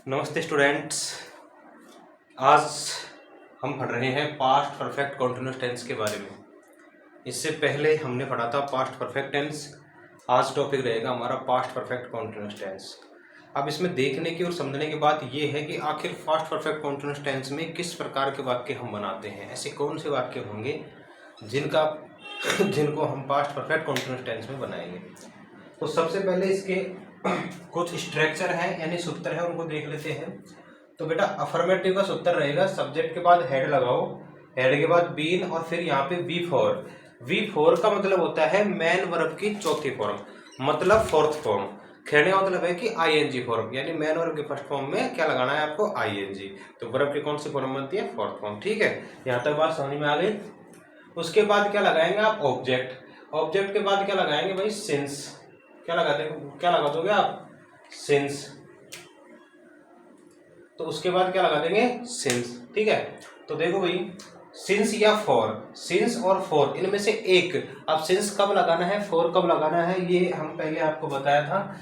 नमस्ते स्टूडेंट्स। आज हम पढ़ रहे हैं पास्ट परफेक्ट कॉन्टिन्यूअस टेंस के बारे में। इससे पहले हमने पढ़ा था पास्ट परफेक्ट टेंस। आज टॉपिक रहेगा हमारा पास्ट परफेक्ट कॉन्टिन्यूअस टेंस। अब इसमें देखने की और समझने की बात यह है कि आखिर पास्ट परफेक्ट कॉन्टिन्यूअस टेंस में किस प्रकार के वाक्य हम बनाते हैं। ऐसे कौन से वाक्य होंगे जिनको हम पास्ट परफेक्ट कॉन्टिन्यूअस टेंस में बनाएंगे। तो सबसे पहले इसके कुछ स्ट्रक्चर है यानी सूत्र है, उनको देख लेते हैं। तो बेटा अफर्मेटिव का सूत्र रहेगा, सब्जेक्ट के बाद हेड लगाओ, हेड के बाद बीन और फिर यहाँ पे V4 का मतलब होता है मैन वर्ब की चौथी फॉर्म, मतलब फोर्थ फॉर्म। कहने का मतलब है कि ING फॉर्म, यानी मैन वर्ब के फर्स्ट फॉर्म में क्या लगाना है आपको, ING। तो वर्ब की कौन सी फॉर्म बनती है, फोर्थ फॉर्म। ठीक है, यहाँ तक बात समझ में आ गई। उसके बाद क्या लगाएंगे आप, ऑब्जेक्ट के बाद क्या लगाएंगे भाई, सिंस। क्या लगा दोगे आप, सिंस। तो उसके बाद क्या लगा देंगे, सिंस। ठीक है, तो देखो भाई सिंस या फॉर, सिंस और फॉर इनमें से एक। अब सिंस कब लगाना है, फॉर कब लगाना है, ये हम पहले आपको बताया था।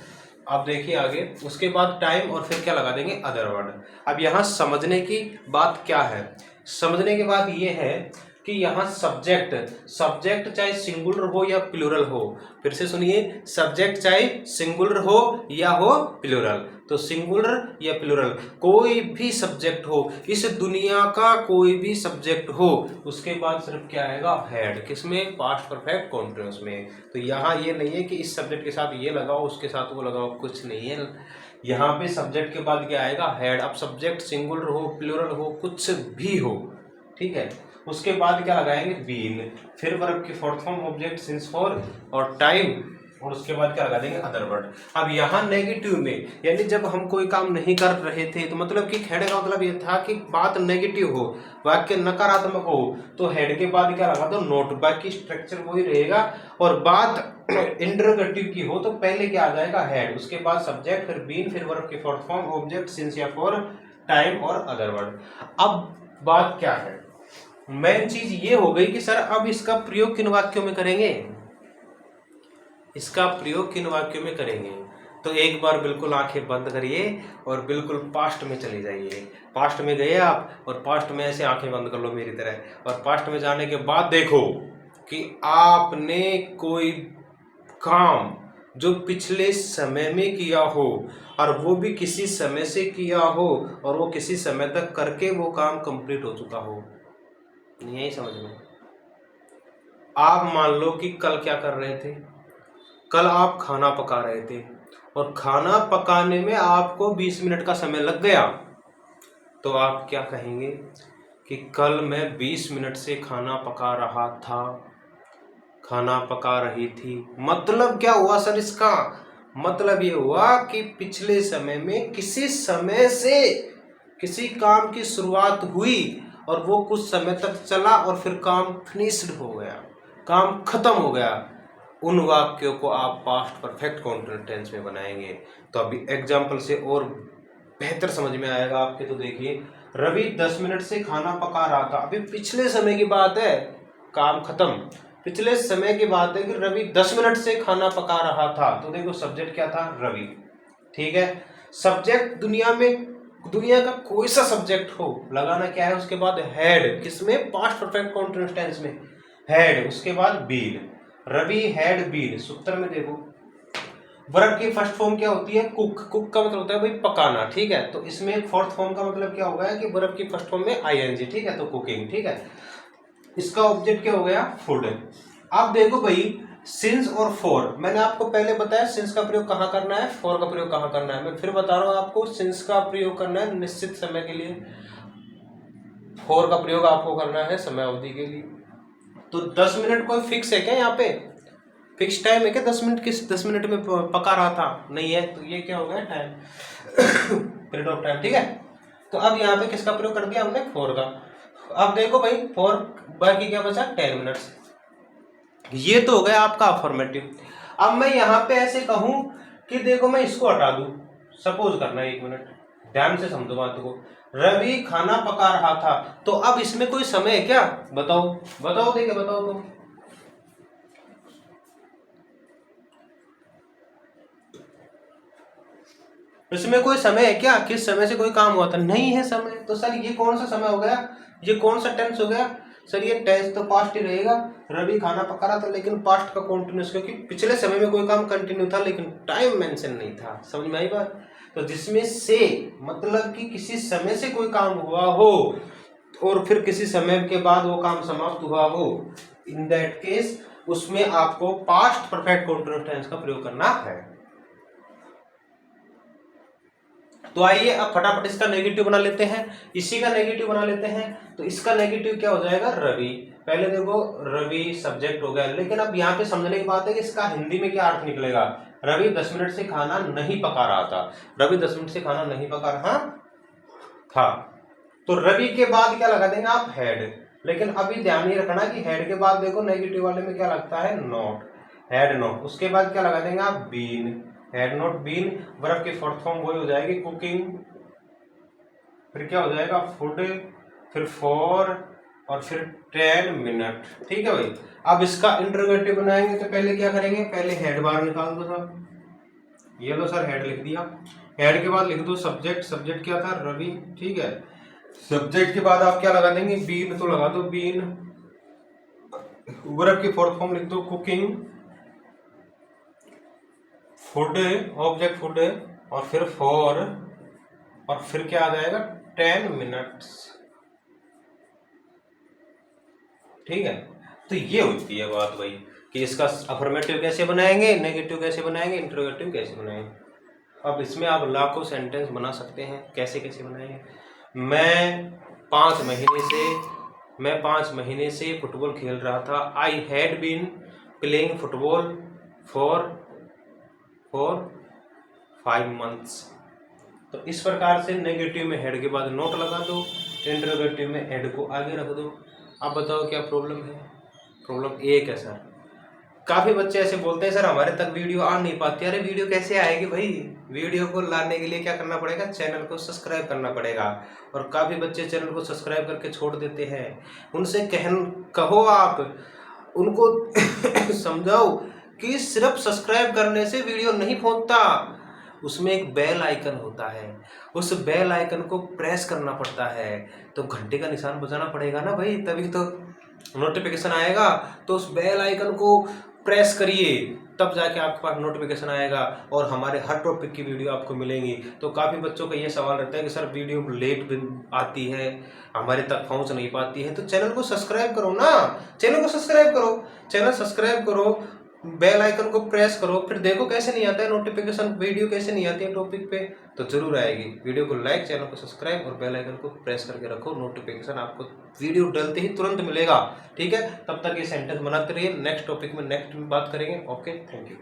अब देखिए आगे, उसके बाद टाइम और फिर क्या लगा देंगे, अदर वर्ड। अब यहाँ समझने की बात क्या है, समझने की बात ये है कि यहाँ सब्जेक्ट चाहे सिंगुलर हो या प्लूरल हो। फिर से सुनिए, सब्जेक्ट चाहे सिंगुलर हो या हो प्लूरल। तो सिंगुलर या प्लूरल कोई भी सब्जेक्ट हो, इस दुनिया का कोई भी सब्जेक्ट हो, उसके बाद सिर्फ क्या आएगा, हेड। किसमें, पास्ट परफेक्ट कॉन्टिन्यूअस में। तो यहाँ ये नहीं है कि इस सब्जेक्ट के साथ ये लगाओ उसके साथ वो लगाओ, कुछ नहीं है। यहाँ पे सब्जेक्ट के बाद क्या आएगा, हेड। अब सब्जेक्ट सिंगुलर हो प्लूरल हो कुछ भी हो, ठीक है। उसके बाद क्या लगाएंगे, बीन, फिर वर्ब की fourth form object since for और टाइम, और उसके बाद क्या लगा देंगे, अदर वर्ड। अब यहाँ नेगेटिव में, यानी जब हम कोई काम नहीं कर रहे थे, तो मतलब कि हेड का मतलब ये था कि बात नेगेटिव हो, वाक्य नकारात्मक हो, तो हेड के बाद क्या लगा दो, नोट। बाकी स्ट्रक्चर वही रहेगा। और बात इंटरोगेटिव की हो तो पहले क्या आ जाएगा, हेड, उसके बाद सब्जेक्ट, फिर बीन, फिर वर्ब की फोर्थ फॉर्म ऑब्जेक्ट सिंस या फॉर, टाइम और अदर वर्ड। अब बात क्या है, मेन चीज ये हो गई कि सर अब इसका प्रयोग किन वाक्यों में करेंगे, इसका प्रयोग किन वाक्यों में करेंगे। तो एक बार बिल्कुल आंखें बंद करिए और बिल्कुल पास्ट में चले जाइए। पास्ट में गए आप और पास्ट में ऐसे आंखें बंद कर लो मेरी तरह, और पास्ट में जाने के बाद देखो कि आपने कोई काम जो पिछले समय में किया हो, और वो भी किसी समय से किया हो, और वो किसी समय तक करके वो काम कंप्लीट हो चुका हो। नहीं यही समझ में। आप मान लो कि कल क्या कर रहे थे, कल आप खाना पका रहे थे, और खाना पकाने में आपको 20 मिनट का समय लग गया। तो आप क्या कहेंगे कि कल मैं 20 मिनट से खाना पका रहा था, खाना पका रही थी। मतलब क्या हुआ सर इसका, मतलब ये हुआ कि पिछले समय में किसी समय से किसी काम की शुरुआत हुई और वो कुछ समय तक चला और फिर काम फिनिश्ड हो गया, काम खत्म हो गया। उन वाक्यों को आप पास्ट परफेक्ट कॉन्टिन्यूअस टेंस में बनाएंगे। तो अभी एग्जाम्पल से और बेहतर समझ में आएगा आपके। तो देखिए, रवि 10 मिनट से खाना पका रहा था। अभी पिछले समय की बात है, काम खत्म। पिछले समय की बात है कि रवि 10 मिनट से खाना पका रहा था। तो देखो सब्जेक्ट क्या था, रवि। ठीक है, सब्जेक्ट दुनिया का कोई सा सब्जेक्ट हो, लगाना क्या है उसके बाद, हेड। किसमें, पास्ट परफेक्ट कॉन्टिन्यूअस टेंस में, हेड। उसके बाद बीन, रवि हैड बीन। सूत्र में देखो वर्ब की फर्स्ट फॉर्म क्या होती है, कुक का मतलब होता है भाई पकाना। ठीक है, तो इसमें फोर्थ फॉर्म का मतलब क्या होगा कि वर्ब की फर्स्ट फॉर्म में ING। ठीक है, तो कुकिंग। ठीक है, इसका ऑब्जेक्ट क्या हो गया, फूड। अब देखो भाई सिंस और फॉर, मैंने आपको पहले बताया सिंस का प्रयोग कहाँ करना है, फॉर का प्रयोग कहाँ करना है। मैं फिर बता रहा हूँ आपको, सिंस का प्रयोग करना है निश्चित समय के लिए, फॉर का प्रयोग आपको करना है समय अवधि के लिए। तो 10 मिनट कोई फिक्स है क्या, यहाँ पे फिक्स टाइम है क्या, 10 मिनट, किस 10 मिनट में पका रहा था, नहीं है। तो ये क्या हो गया, टाइम, पीरियड ऑफ टाइम। ठीक है, तो अब यहाँ पे किसका प्रयोग कर दिया हमने, फॉर का। अब देखो भाई फॉर, बाकी क्या बचा, 10 मिनट्स। ये तो हो गया आपका अफर्मेटिव। अब मैं यहाँ पे ऐसे कहूं कि देखो मैं इसको हटा दूं, सपोज करना है, 1 मिनट ध्यान से समझो बात को। रवि खाना पका रहा था, तो अब इसमें कोई समय है क्या, बताओ बताओ, देखिए बताओ तुम। इसमें कोई समय है क्या, किस समय से कोई काम हुआ था, नहीं है समय। तो सर ये कौन सा समय हो गया, ये कौन सा टेंस हो गया, सर ये टेंस तो पास्ट ही रहेगा। रवि खाना पका रहा था, लेकिन पास्ट का कॉन्टिन्यूस, क्योंकि पिछले समय में कोई काम कंटिन्यू था लेकिन टाइम मेंशन नहीं था। समझ में आई बात। तो जिसमें से मतलब कि किसी समय से कोई काम हुआ हो और फिर किसी समय के बाद वो काम समाप्त हुआ हो, इन दैट केस उसमें आपको पास्ट परफेक्ट कॉन्टिन्यूस टेंस का प्रयोग करना है। तो आइए अब फटाफट इसका नेगेटिव बना लेते हैं, इसी का नेगेटिव बना लेते हैं। तो इसका नेगेटिव क्या हो जाएगा, रवि। पहले देखो रवि सब्जेक्ट हो गया, लेकिन अब यहाँ पे समझने की बात है कि इसका हिंदी में क्या अर्थ निकलेगा। रवि 10 मिनट से खाना नहीं पका रहा था, रवि 10 मिनट से खाना नहीं पका रहा था। तो रवि के बाद क्या लगा देंगे आप, हैड। लेकिन अभी ध्यान ही रखना कि हैड के बाद देखो नेगेटिव वाले में क्या लगता है, नॉट, हैड नॉट। उसके बाद क्या लगा देंगे आप, been, had not been. Verb की फोर्थ फॉर्म वही हो जाएगी कुकिंग, फिर क्या हो जाएगा फूड, फिर फॉर, और फिर 10 मिनट। ठीक है भाई। अब इसका इंटरोगेटिव बनाएंगे तो पहले क्या करेंगे, पहले हेड बार निकाल दो सर, ये लो सर हेड लिख दिया। हेड के बाद लिख दो सब्जेक्ट, सब्जेक्ट क्या था, रवि। ठीक है, सब्जेक्ट के बाद आप क्या लगा देंगे, बीन, तो लगा दो बीन। वर्ब की फोर्थ फॉर्म लिख दो कुकिंग, फूड, ऑब्जेक्ट फूड, और फिर फॉर, और फिर क्या आ जाएगा 10 मिनट्स। ठीक है। तो ये होती है बात भाई कि इसका अफर्मेटिव कैसे बनाएंगे, नेगेटिव कैसे बनाएंगे, इंटरोगेटिव कैसे बनाएंगे। अब इसमें आप लाखों सेंटेंस बना सकते हैं, कैसे कैसे बनाएंगे। मैं 5 महीने से फुटबॉल खेल रहा था। I had been playing football for 5 months. तो इस प्रकार से नेगेटिव में हेड के बाद नोट लगा दो, इंटरोगेटिव में हेड को आगे रख दो। आप बताओ क्या प्रॉब्लम है, प्रॉब्लम एक है सर। काफ़ी बच्चे ऐसे बोलते हैं सर हमारे तक वीडियो आ नहीं पाती। अरे वीडियो कैसे आएगी भाई, वीडियो को लाने के लिए क्या करना पड़ेगा, चैनल को सब्सक्राइब करना पड़ेगा। और काफ़ी बच्चे चैनल को सब्सक्राइब करके छोड़ देते हैं। उनसे कहो आप उनको समझाओ कि सिर्फ सब्सक्राइब करने से वीडियो नहीं पहुंचता, उसमें एक बेल आइकन होता है, उस बेल आइकन को प्रेस करना पड़ता है। तो घंटे का निशान बजाना पड़ेगा ना भाई, तभी तो नोटिफिकेशन आएगा। तो उस बेल आइकन को प्रेस करिए, तब जाके आपके पास नोटिफिकेशन आएगा और हमारे हर टॉपिक की वीडियो आपको मिलेंगी। तो काफ़ी बच्चों का ये सवाल रहता है कि सर वीडियो लेट आती है, हमारे तक पहुंच नहीं पाती है। तो चैनल को सब्सक्राइब करो ना, चैनल को सब्सक्राइब करो, चैनल सब्सक्राइब करो, बेल आइकन को प्रेस करो, फिर देखो कैसे नहीं आता है नोटिफिकेशन, वीडियो कैसे नहीं आती है टॉपिक पे, तो जरूर आएगी। वीडियो को लाइक, चैनल को सब्सक्राइब और बेल आइकन को प्रेस करके रखो, नोटिफिकेशन आपको वीडियो डलते ही तुरंत मिलेगा। ठीक है, तब तक ये सेंटेंस बनाते रहिए। नेक्स्ट टॉपिक में नेक्स्ट बात करेंगे। Okay, thank you.